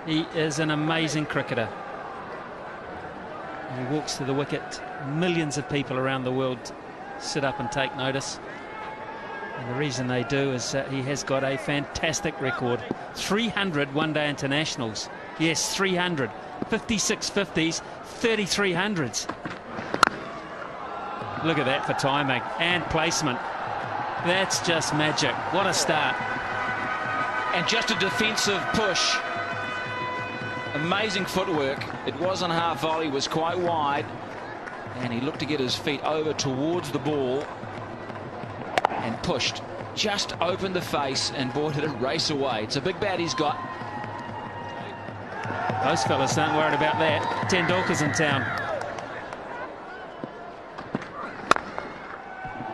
He is an amazing cricketer. He walks to the wicket. Millions of people around the world sit up and take notice. And the reason they do is that he has got a fantastic record. 300 one-day internationals. Yes, 300. 56 50s, 33 hundreds. Look at that for timing and placement. That's just magic. What a start. And just a defensive push. Amazing footwork. It wasn't half volley, was quite wide. And he looked to get his feet over towards the ball and pushed. Just opened the face, and boy, did it race away. It's a big bat he's got. Those fellas aren't worried about that. Tendulkar's in town.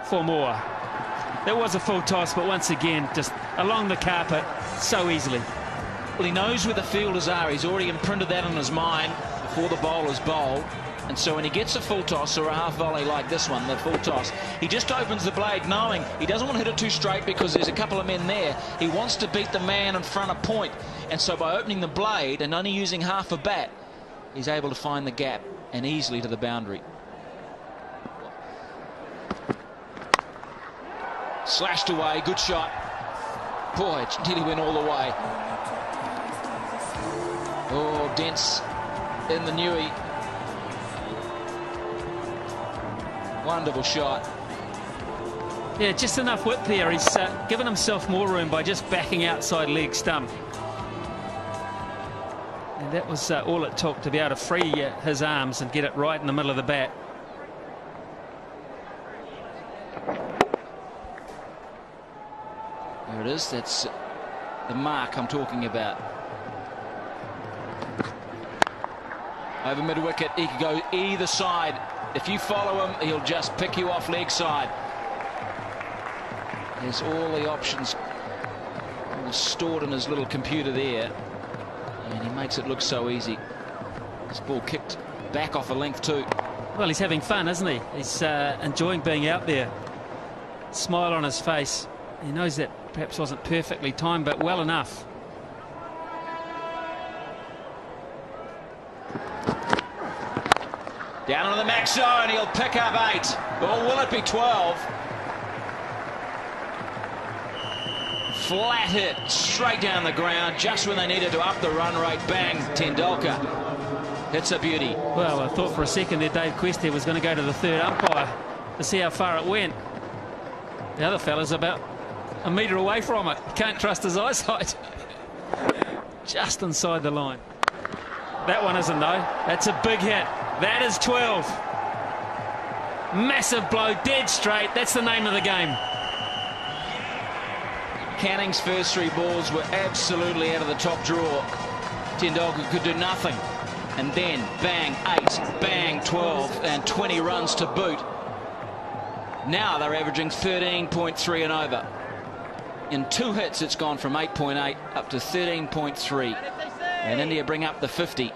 4 more. There was a full toss, but once again, just along the carpet so easily. Well, he knows where the fielders are. He's already imprinted that on his mind before the bowlers bowl. And so when he gets a full toss or a half volley like this one, the full toss, he just opens the blade knowing he doesn't want to hit it too straight because there's a couple of men there. He wants to beat the man in front of point. And so by opening the blade and only using half a bat, he's able to find the gap and easily to the boundary. Slashed away, good shot. Boy, it nearly went all the way. Oh, dents in the newie. Wonderful shot. Yeah, just enough width there. He's given himself more room by just backing outside leg stump. And that was all it took to be able to free his arms and get it right in the middle of the bat. There it is. That's the mark I'm talking about. Over mid-wicket, he could go either side. If you follow him, he'll just pick you off leg side. There's all the options all stored in his little computer there. And he makes it look so easy. This ball kicked back off a length too. Well, he's having fun, isn't he? He's enjoying being out there. Smile on his face. He knows that perhaps wasn't perfectly timed, but well enough. Down into the max zone, he'll pick up 8. Or will it be 12? Flat hit, straight down the ground, just when they needed to up the run rate. Bang, Tendulkar. It's a beauty. Well, I thought for a second there Dave Quest was going to go to the third umpire to see how far it went. The other fella's about a metre away from it. Can't trust his eyesight. Just inside the line. That one isn't, though. That's a big hit. That is 12. Massive blow, dead straight. That's the name of the game. Canning's first 3 balls were absolutely out of the top drawer. Tendulkar could do nothing. And then, bang, 8, bang, 12, and 20 runs to boot. Now they're averaging 13.3 and over. In 2 hits, it's gone from 8.8 up to 13.3. And India bring up the 50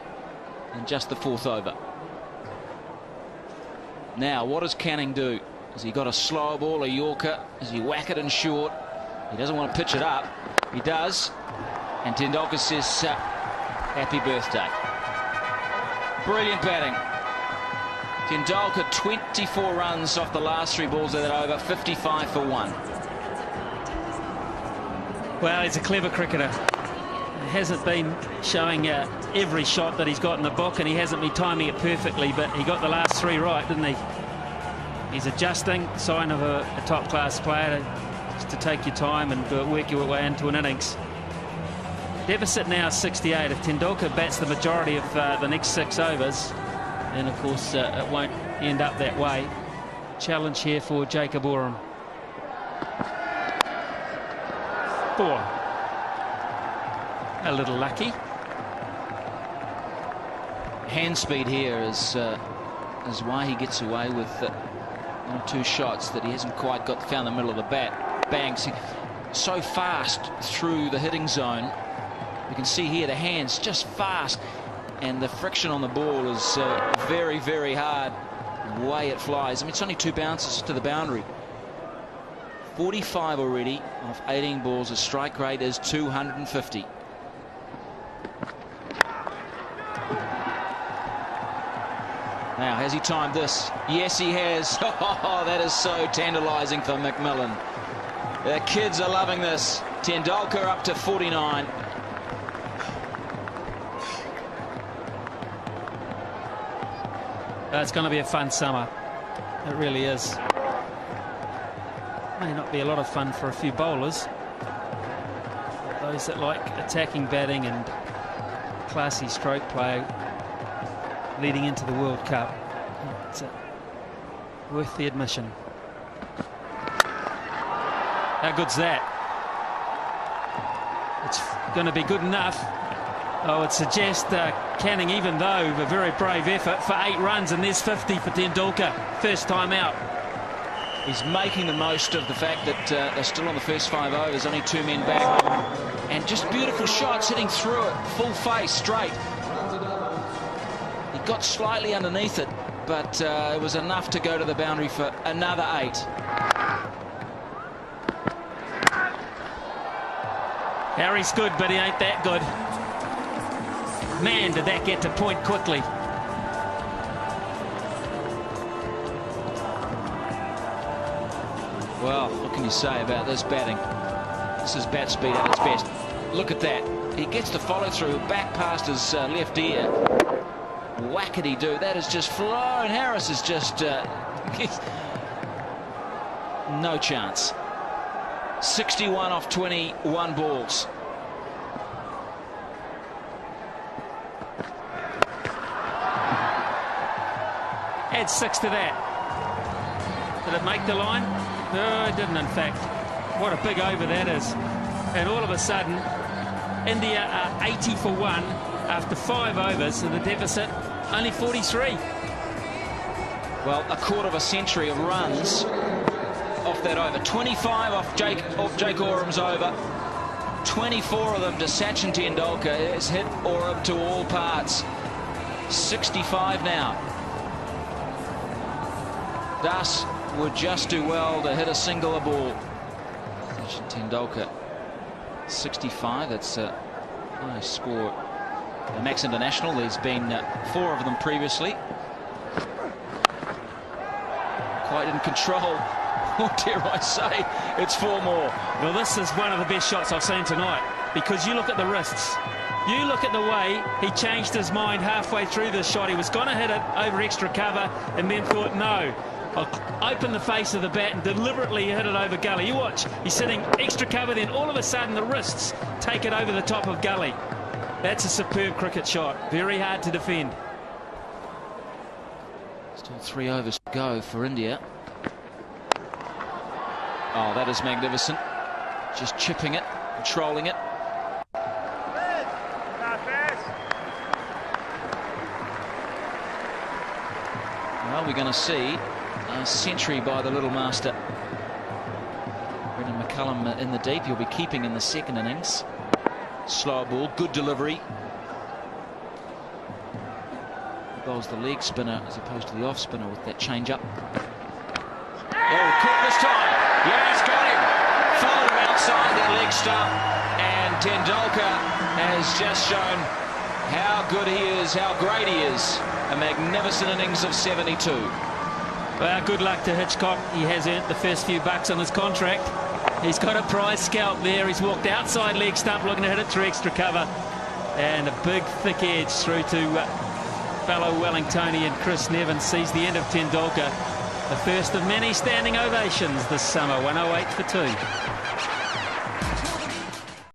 in just the 4th over. Now, what does Canning do? Has he got a slow ball, a Yorker? Does he whack it in short? He doesn't want to pitch it up. He does. And Tendulkar says, happy birthday. Brilliant batting. Tendulkar 24 runs off the last 3 balls of that over, 55 for 1. Well, he's a clever cricketer. He hasn't been showing every shot that he's got in the book, and he hasn't been timing it perfectly, but he got the last 3 right, didn't he? He's adjusting, sign of a top-class player, just to take your time and work your way into an innings. Deficit now 68. If Tendulkar bats the majority of the next 6 overs, then of course it won't end up that way. Challenge here for Jacob Oram. 4. A little lucky. Hand speed here is why he gets away with 2 shots that he hasn't quite found the middle of the bat. Bangs so fast through the hitting zone. You can see here the hands just fast, and the friction on the ball is very, very hard. The way it flies. I mean, it's only 2 bounces to the boundary. 45 already off 18 balls. His strike rate is 250. Now, has he timed this? Yes, he has. Oh, that is so tantalising for McMillan. The kids are loving this. Tendulkar up to 49. It's going to be a fun summer. It really is. May not be a lot of fun for a few bowlers. But those that like attacking batting and classy stroke play leading into the World Cup, it's worth the admission. How good's that? It's going to be good enough. Oh, it suggests Canning, even though a very brave effort, for 8 runs, and there's 50 for Tendulkar. First time out. He's making the most of the fact that they're still on the first 5 overs, only 2 men back. And just beautiful shots hitting through it, full face, straight. He got slightly underneath it, but it was enough to go to the boundary for another 8. Harry's good, but he ain't that good. Man, did that get to point quickly. Well, what can you say about this batting? This is bat speed at its best. Look at that. He gets the follow through back past his left ear. Whackety-doo. That is just flown. Harris is just... no chance. 61 off 21 balls. Add 6 to that. Did it make the line? No, it didn't, in fact. What a big over that is. And all of a sudden, India are 80 for 1 after 5 overs, and the deficit only 43. Well, a quarter of a century of runs off that over. 25 off Jake Oram's over. 24 of them to Sachin Tendulkar. Has hit Oram to all parts. 65 now. Das would just do well to hit a single a ball. Sachin Tendulkar 65. That's a nice score. The Max International, there's been 4 of them previously. Quite in control. Or dare I say, it's 4 more. Well, this is one of the best shots I've seen tonight, because you look at the wrists. You look at the way he changed his mind halfway through this shot. He was going to hit it over extra cover and then thought, no, I'll open the face of the bat and deliberately hit it over gully. You watch, he's sitting extra cover, then all of a sudden the wrists take it over the top of gully. That's a superb cricket shot. Very hard to defend. Still 3 overs to go for India. Oh, that is magnificent. Just chipping it, controlling it. Well, we're going to see a century by the little master. Brendan McCullum in the deep. He'll be keeping in the second innings. Slow ball, good delivery. Bowls the leg spinner as opposed to the off spinner with that change up. Oh, caught this time. Yes, got him. Followed him outside that leg stump. And Tendulkar has just shown how good he is, how great he is. A magnificent innings of 72. Well, good luck to Hitchcock. He has earned the first few bucks on his contract. He's got a prize scalp there. He's walked outside leg stump looking to hit it through extra cover. And a big thick edge through to fellow Wellingtonian Chris Nevin. Sees the end of Tendulkar. The first of many standing ovations this summer. 108 for 2.